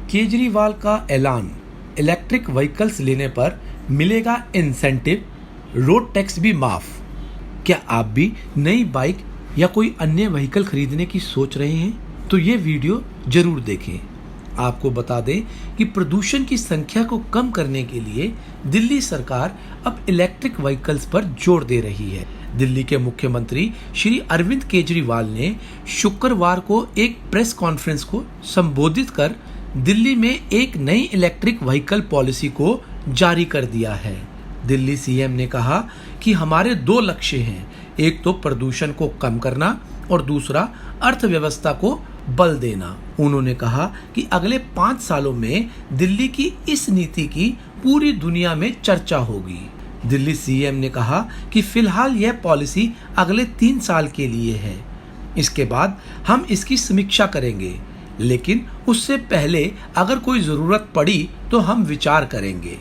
केजरीवाल का ऐलान, electric vehicles लेने पर मिलेगा इंसेंटिव, रोड टैक्स भी माफ। क्या आप भी नई बाइक या कोई अन्य व्हीकल खरीदने की सोच रहे हैं? तो ये वीडियो जरूर देखें। आपको बता दें कि प्रदूषण की संख्या को कम करने के लिए दिल्ली सरकार अब इलेक्ट्रिक व्हीकल्स पर जोर दे रही है। दिल्ली के मुख्यमंत्री श्री अरविंद केजरीवाल ने शुक्रवार को एक प्रेस कॉन्फ्रेंस को संबोधित कर दिल्ली में एक नई इलेक्ट्रिक व्हीकल पॉलिसी को जारी कर दिया है। दिल्ली सीएम ने कहा कि हमारे दो लक्ष्य हैं, एक तो प्रदूषण को कम करना और दूसरा अर्थव्यवस्था को बल देना। उन्होंने कहा कि अगले 5 सालों में दिल्ली की इस नीति की पूरी दुनिया में चर्चा होगी। दिल्ली सीएम ने कहा कि फिलहाल यह पॉलिसी अगले 3 साल के लिए है, इसके बाद हम इसकी समीक्षा करेंगे, लेकिन उससे पहले अगर कोई जरूरत पड़ी तो हम विचार करेंगे।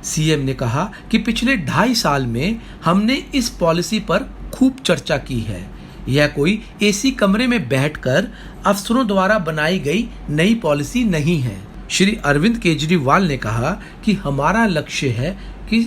सीएम ने कहा कि पिछले 2.5 साल में हमने इस पॉलिसी पर खूब चर्चा की है। यह कोई एसी कमरे में बैठकर अफसरों द्वारा बनाई गई नई पॉलिसी नहीं है। श्री अरविंद केजरीवाल ने कहा कि हमारा लक्ष्य है कि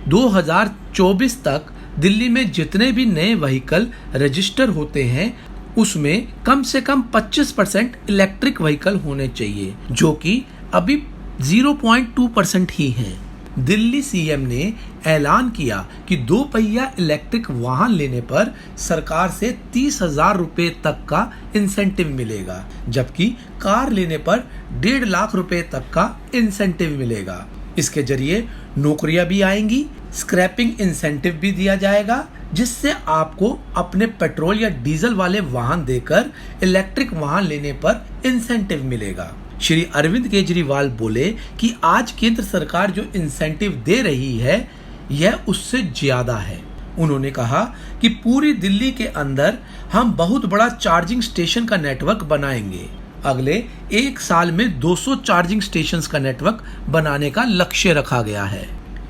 2024 तक दिल्ली में जितने भी नए व्हीकल रजिस्टर होते हैं उसमें कम से कम 25% इलेक्ट्रिक व्हीकल होने चाहिए, जो कि अभी 0.2% ही हैं। दिल्ली सीएम ने ऐलान किया कि 2 पहिया इलेक्ट्रिक वाहन लेने पर सरकार से 30,000 रुपए तक का इंसेंटिव मिलेगा, जबकि कार लेने पर 1.5 लाख रुपए तक का इंसेंटिव मिलेगा। इसके जरिए नौकरियां भी आएंगी, स्क्रैपिंग इंसेंटिव भी दिया जाएगा, जिससे आपको अपने पेट्रोल या डीजल वाले वाहन देकर इलेक्ट्रिक वाहन लेने पर इंसेंटिव मिलेगा। श्री अरविंद केजरीवाल बोले कि आज केंद्र सरकार जो इंसेंटिव दे रही है यह उससे ज्यादा है। उन्होंने कहा कि पूरी दिल्ली के अंदर हम बहुत बड़ा चार्जिंग स्टेशन का नेटवर्क बनाएंगे। अगले 1 साल में 200 चार्जिंग स्टेशंस का नेटवर्क बनाने का लक्ष्य रखा गया है।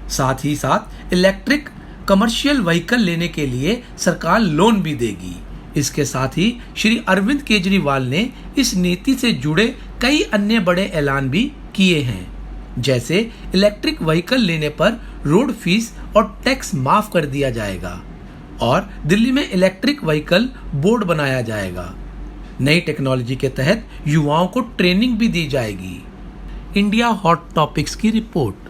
साथ ही साथ इलेक्ट्रिक कमर्शियल व्हीकल लेने के लिए सरकार लोन भी देगी। इसके साथ ही श्री अरविंद केजरीवाल ने इस नीति से जुड़े कई अन्य बड़े ऐलान भी किए हैं, जैसे इलेक्ट्रिक व्हीकल लेने पर रोड फीस और टैक्स माफ कर दिया जाएगा और दिल्ली में इलेक्ट्रिक व्हीकल बोर्ड बनाया जाएगा। नई टेक्नोलॉजी के तहत युवाओं को ट्रेनिंग भी दी जाएगी। इंडिया हॉट टॉपिक्स की रिपोर्ट।